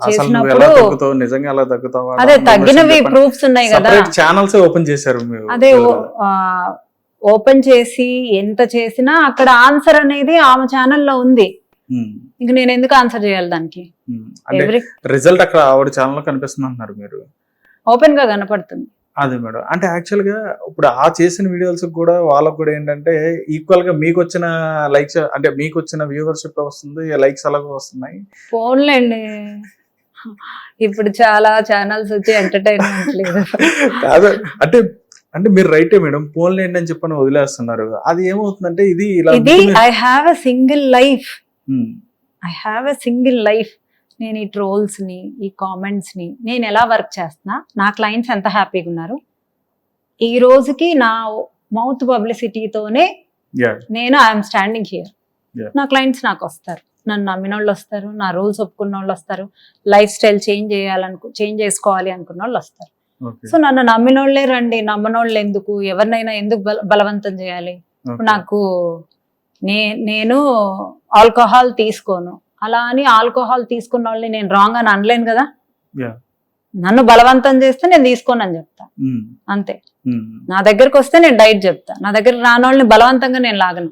చేసినప్పుడు నిజంగా ఎలా తగ్గుతావా అదే తగ్గినవి ప్రూఫ్స్ ఉన్నాయి కదా, ఛానల్స్ ఓపెన్ చేశారు అదే ఓపెన్ చేసి ఎంత చేసినా అక్కడ ఆన్సర్ అనేది ఆమె ఛానల్లో ఉంది. ఇంక నేను ఎందుకు ఆన్సర్ చేయాలి దానికి? రిజల్ట్ అక్కడ ఆవిడ ఛానల్ కనిపిస్తుంది అంటున్నారు మీరు, ఓపెన్ గా కనపడుతుంది. అదే మేడం, అంటే యాక్చువల్ గా ఇప్పుడు ఆ చేసిన వీడియోస్ కూడా వాళ్ళకు కూడా ఏంటంటే ఈక్వల్ గా మీకు వచ్చిన లైక్స్ అంటే మీకు వచ్చిన వ్యూవర్షిప్ వస్తుంది, లైక్స్ అలాగే వస్తున్నాయి. ఫోన్లేండి, ఇప్పుడు చాలా ఛానల్స్ వచ్చి ఎంటర్టైన్మెంట్ లేదు కాదు అంటే అంటే మీరు రైటే మేడం, ఫోన్లేండి అని చెప్పని వదిలేస్తున్నారు. అది ఏమవుతుందంటే ఇది I have a single life, I have a single life. నేను ఈ ట్రోల్స్ ని, ఈ కామెంట్స్ ని నేను ఎలా వర్క్ చేస్తున్నా, నా క్లయింట్స్ ఎంత హ్యాపీగా ఉన్నారు, ఈ రోజుకి నా మౌత్ పబ్లిసిటీతోనే నేను ఐఎమ్ స్టాండింగ్ హియర్. నా క్లయింట్స్ నాకు వస్తారు, నన్ను నమ్మిన వాళ్ళు వస్తారు, నా రూల్స్ ఒప్పుకున్న వాళ్ళు వస్తారు, లైఫ్ స్టైల్ చేంజ్ చేసుకోవాలి అనుకున్న వాళ్ళు వస్తారు. సో నన్ను నమ్మిన వాళ్ళే రండి, నమ్మనోళ్ళు ఎందుకు, ఎవరినైనా ఎందుకు బలవంతం చేయాలి? నాకు నేను ఆల్కహాల్ తీసుకోను, అలా అని ఆల్కహాల్ తీసుకున్న వాళ్ళని నేను రాంగ్ అని అనలేను కదా. నన్ను బలవంతం చేస్తే నేను తీసుకోను అని చెప్తా, అంతే. నా దగ్గరకు వస్తే నేను డైట్ చెప్తా, నా దగ్గర రాని వాళ్ళని బలవంతంగా నేను లాగను,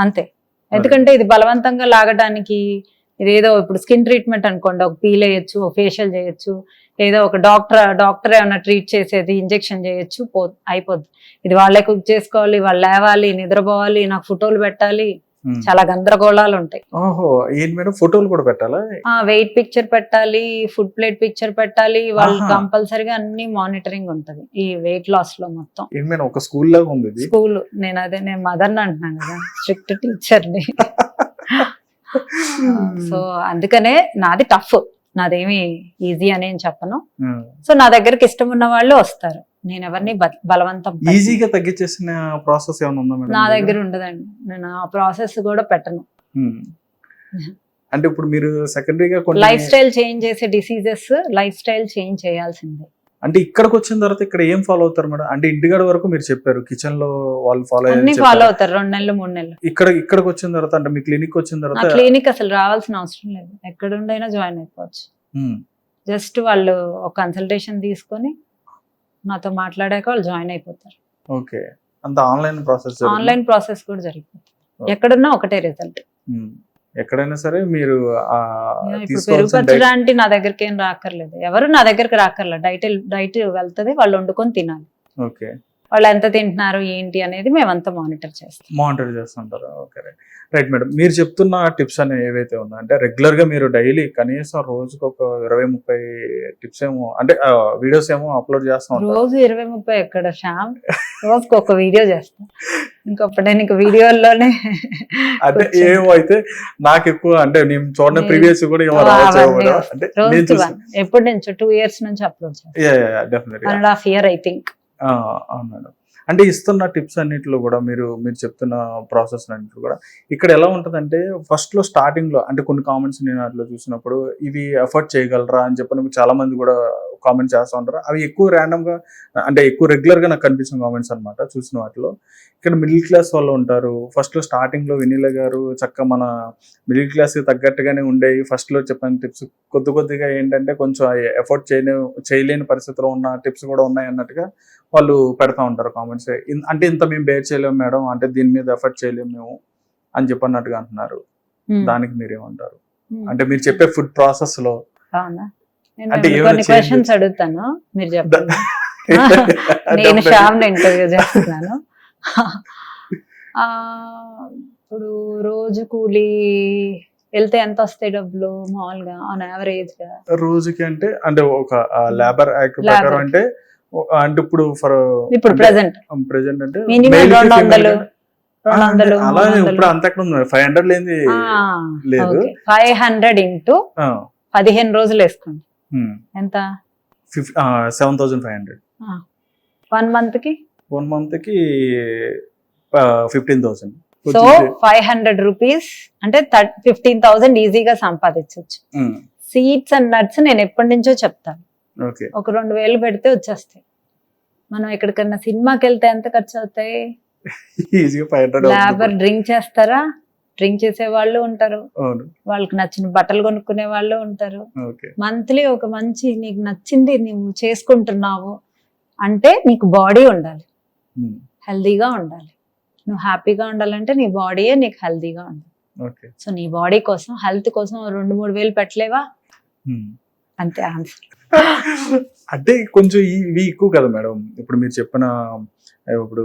అంతే. ఎందుకంటే ఇది బలవంతంగా లాగడానికి ఇదేదో ఇప్పుడు స్కిన్ ట్రీట్మెంట్ అనుకోండి, ఒక పీల్ వేయచ్చు, ఒక ఫేషియల్ చేయొచ్చు, లేదా ఒక డాక్టర్ ఏమైనా ట్రీట్ చేసేది ఇంజెక్షన్ చేయొచ్చు, అయిపోద్ది. ఇది వాళ్ళే కుక్ చేసుకోవాలి, వాళ్ళు లేవాలి, నిద్రపోవాలి, నాకు ఫోటోలు పెట్టాలి, చాలా గందరగోళాలు ఉంటాయి. ఫోటోలు కూడా పెట్టాలా? వెయిట్ పిక్చర్ పెట్టాలి, ఫుడ్ ప్లేట్ పిక్చర్ పెట్టాలి, వాళ్ళు కంపల్సరీగా అన్ని మానిటరింగ్ ఉంటది ఈ వెయిట్ లాస్ లో మొత్తం. ఒక స్కూల్ లాగా ఉంది స్కూల్. నేను మదర్ని అంటున్నాను కదా, స్ట్రిక్ట్ టీచర్ని. సో అందుకనే నాది టఫ్, నాదేమి ఈజీ అని చెప్పను. సో నా దగ్గరికి ఇష్టం ఉన్న వాళ్ళు వస్తారు, నేను ఎవరిని బలవంతం ఈజీగా తగ్గించేసిన ప్రాసెస్ ఏమైనా ఉందా మేడం? నా దగ్గర ఉండదండి, నేను ఆ ప్రాసెస్ కూడా పెట్టను. అంటే ఇప్పుడు మీరు సెకండరీగా లైఫ్ స్టైల్ చేంజ్ చేసే డిసీజెస్ లైఫ్ స్టైల్ చేంజ్ చేయాల్సిందే. అంటే ఇక్కడికి వచ్చిన తర్వాత ఇక్కడ ఏం ఫాలో అవుతారు మేడం? అంటే ఇంటిగడ వరకు మీరు చెప్పారు, కిచెన్ లో వాళ్ళు ఫాలో అవుతారు 2 నెలలు 3 నెలలు. ఇక్కడికి వచ్చిన తర్వాత అంటే మీ క్లినిక్ వచ్చిన తర్వాత? క్లినిక్ అసలు రావాల్సిన అవసరం లేదు, ఎక్కడ ఉండైనా జాయిన్ అయిపోవచ్చు. జస్ట్ వాళ్ళు ఒక కన్సల్టేషన్ తీసుకొని నాతో మాట్లాడాక వాళ్ళు జాయిన్ అయిపోతారు. ఓకే, అంత ఆన్లైన్ ప్రాసెస్ కూడా జరిగిపోతుంది. ఎక్కడున్నా ఒకటే రిజల్ట్, ఎక్కడైనా సరే. మీరు పెరుగు పచ్చడి అంటే నా దగ్గరికి ఏం రాకర్లేదు, ఎవరు నా దగ్గరికి రాకర్లేదు. డైట్ వెళ్తుంది, వాళ్ళు వండుకొని తినాలి. ఓకే, వాళ్ళు ఎంత తింటున్నారు ఏంటి అనేది మేమంతా మానిటర్ చేస్తుంటారు. Okay, right madam. మీరు చెప్తున్న టిప్స్ అనేవి ఏవైతే ఉన్నాయో, అంటే రెగ్యులర్ గా మీరు డైలీ కనీసం రోజుకి ఒక 20-30 టిప్స్ ఏమో అంటే వీడియోస్ ఏమో అప్లోడ్ చేస్తాం. రోజు 20-30 ఎక్కడ శ్యామ్, రోజుకి ఒక వీడియో చేస్తాం. ఇంకొకటి నేను వీడియోల్లోనే అంటే ఏమో అయితే నాకు ఎక్కువ అంటే నేను చూడని ప్రీవియస్ కూడా ఏమో ఎప్పటి నుంచి 2 years నుంచి అప్లోడ్ చేస్తాను, 1.5 years ఐ థింక్. అవును మేడం. అంటే ఇస్తున్న టిప్స్ అన్నింటిలో కూడా మీరు చెప్తున్న ప్రాసెస్ అన్నింటిలో కూడా ఇక్కడ ఎలా ఉంటుందంటే ఫస్ట్ లో స్టార్టింగ్ లో అంటే కొన్ని కామెంట్స్ నేను అట్లా చూసినప్పుడు ఇవి ఎఫర్ట్ చేయగలరా అని చెప్పి చాలా మంది కూడా కామెంట్ చేస్తూ ఉంటారు. అవి ఎక్కువ ర్యాండమ్ గా అంటే ఎక్కువ రెగ్యులర్ గా నాకు కనిపించిన కామెంట్స్ అనమాట. చూసిన వాటిలో ఇక్కడ మిడిల్ క్లాస్ వాళ్ళు ఉంటారు. ఫస్ట్ లో స్టార్టింగ్ లో వెన్నెల గారు చక్కగా మన మిడిల్ క్లాస్ కి తగ్గట్టుగానే ఉండేవి. ఫస్ట్ లో చెప్పిన టిప్స్ కొద్దిగా ఏంటంటే కొంచెం ఎఫర్ట్ చేయలేని పరిస్థితిలో ఉన్న టిప్స్ కూడా ఉన్నాయి అన్నట్టుగా వాళ్ళు పెడతా ఉంటారు కామెంట్స్. అంటే ఇంత మేము బేర్ చేయలేము మేడం, అంటే దీని మీద ఎఫర్ట్ చేయలేము మేము అని చెప్పన్నట్టుగా అంటున్నారు. దానికి మీరేమంటారు? అంటే మీరు చెప్పే ఫుడ్ ప్రాసెస్ లో అంటే క్వశ్చన్స్ అడుగుతాను, మీరు చెప్పండి. నేను శ్యామ్ ఇంటర్వ్యూ చేస్తున్నాను. ఇప్పుడు రోజు కూలీ వెళ్తే ఎంత వస్తాయి డబ్బులు మామూలుగా ఆన్ యావరేజ్ గా రోజుకి? అంటే ఒక లేబర్ యాక్ట్ ప్రకారం అంటే ఇప్పుడు ప్రెసెంట్ అంటే మినిమం 200 అలా ఇప్పుడు అంత ఎక్కడ ఉంది? 500 లేదు. 500 ఇంటూ 15 రోజులు వేసుకోండి, ఎంత? 7,500. 1 month కి 15,000. సో 500 రూపీస్ అంటే 15,000 ఈజీగా సంపాదించవచ్చు. సీడ్స్ అండ్ నట్స్ నేను ఎప్పటి నుంచో చెప్తాను, ఒక 2,000 పెడితే వచ్చేస్తాయి. మనం ఎక్కడికన్నా సినిమాకి వెళ్తే ఎంత ఖర్చు అవుతాయి? లేబర్ డ్రింక్ చేస్తారా, డ్రింక్ చేసే వాళ్ళు ఉంటారు, అవును. వాళ్ళకి నచ్చిన బట్టలు కొనుక్కునే వాళ్ళు ఉంటారు. ఓకే. మంత్లీ ఒక మంచి నీకు నచ్చింది నువ్వు చేసుకుంటున్నావు అంటే నీకు బాడీ ఉండాలి, హెల్దీగా ఉండాలి. నువ్వు హ్యాపీగా ఉండాలంటే నీ బాడీయే నీకు హెల్దీగా ఉండాలి. ఓకే. సో నీ బాడీ కోసం హెల్త్ కోసం 2-3 వేలు పెట్టలేవా? అంతే ఆన్సర్. అంటే కొంచెం ఇవి ఎక్కువ కదా మేడం. ఇప్పుడు మీరు చెప్పిన ఇప్పుడు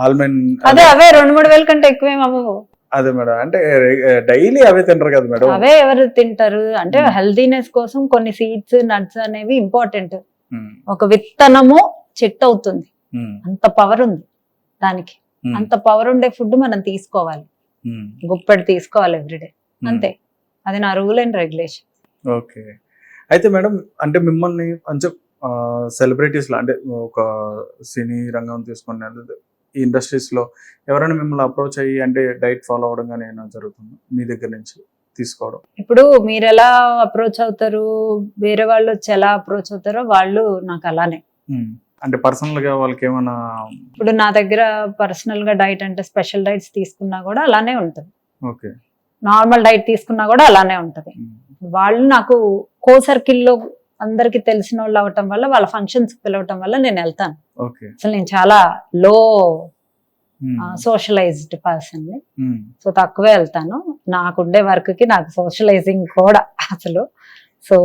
ఆల్మండ్ అదే అవే 2-3 వేల కంటే ఎక్కువేం అవ్వవు. అదే మేడం, అంటే డైలీ అవే తింటారు కదా మేడం. అవే ఎవరు తింటారు అంటే హెల్దీనెస్ కోసం కొన్ని సీడ్స్ నట్స్ అనేవి ఇంపార్టెంట్. ఒక విత్తనము చెట్టు అవుతుంది, అంత పవర్ ఉంది దానికి. అంత పవర్ ఉండే ఫుడ్ మనం తీసుకోవాలి, గుప్పెడు తీసుకోవాలి ఎవ్రీడే, అంతే. అది నా రూల్ అండ్ రెగ్యులేషన్. ఓకే. అయితే మేడం, అంటే మిమ్మల్ని కొంచెం సెలబ్రిటీస్ లో, అంటే ఒక సినీ రంగం తీసుకుని ఈ ఇండస్ట్రీస్ లో ఎవరైనా మిమ్మల్ని అప్రోచ్ అయ్యి అంటే డైట్ ఫాలో అవడం కానీ ఏమైనా జరుగుతుంది మీ దగ్గర నుంచి తీసుకోవడం? ఇప్పుడు మీరు ఎలా అప్రోచ్ అవుతారు, వేరే వాళ్ళు వచ్చి ఎలా అప్రోచ్ అవుతారో వాళ్ళు నాకు అలానే. అంటే పర్సనల్ గా వాళ్ళకి ఏమైనా, ఇప్పుడు నా దగ్గర పర్సనల్ గా డైట్ అంటే స్పెషల్ డైట్స్ తీసుకున్నా కూడా అలానే ఉంటుంది. ఓకే. నార్మల్ డైట్ తీసుకున్నా కూడా అలానే ఉంటది. వాళ్ళు నాకు కో సర్కిల్లో అందరికి తెలిసిన వాళ్ళు అవటం వల్ల, వాళ్ళ ఫంక్షన్స్ పిలవటం వల్ల నేను వెళ్తాను. అసలు నేను చాలా లో సోషలైజ్డ్ పర్సన్, సో తక్కువే వెళ్తాను. నాకుండే వర్క్ కి నాకు సోషలైజింగ్ కూడా అసలు. సో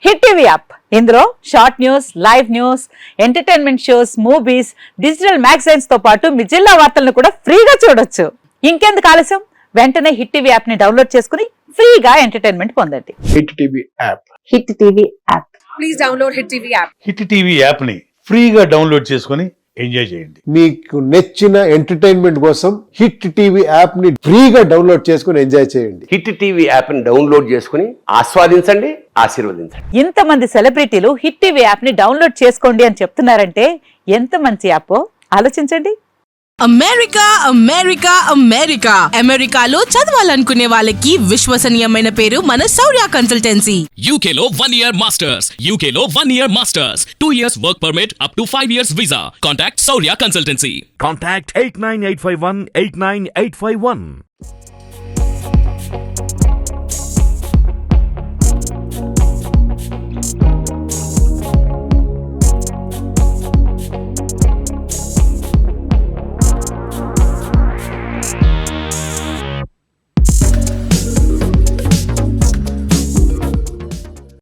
హిట్ టీవీ యాప్, ఇందులో short news, live news, entertainment shows, movies, digital magazines తో పాటు మీ జిల్లా వార్తలను కూడా ఫ్రీగా చూడొచ్చు. ఇంకెందుకు ఆలస్యం, వెంటనే హిట్ టీవీ యాప్ ని డౌన్లోడ్ చేసుకుని ఫ్రీగా ఎంటర్టైన్మెంట్ పొందండి. Hit TV app. Hit TV app. Please download hit TV app. Hit TV app ని ఫ్రీగా డౌన్లోడ్ చేసుకుని ఎంజాయ్ చేయండి. మీకు నచ్చిన ఎంటర్టైన్మెంట్ కోసం హిట్ టీవీ యాప్ ని ఫ్రీగా డౌన్లోడ్ చేసుకుని ఎంజాయ్ చేయండి. హిట్ టీవీ యాప్ ని డౌన్లోడ్ చేసుకుని ఆస్వాదించండి, ఆశీర్వదించండి. ఇంతమంది సెలబ్రిటీలు హిట్ టీవీ యాప్ ని డౌన్లోడ్ చేసుకోండి అని చెప్తున్నారంటే ఎంత మంచి యాప్ ఆలోచించండి. అమెరికా అమెరికా అమెరికా అమెరికాలో చదవాలనుకునే వాళ్ళకి విశ్వసనీయమైన పేరు మన శౌర్య కన్సల్టెన్సీ. UK లో 1 year masters. UK లో 1 year masters. 2 years work permit up to 5 years visa. Contact Saurya Consultancy. Contact 89851 89851.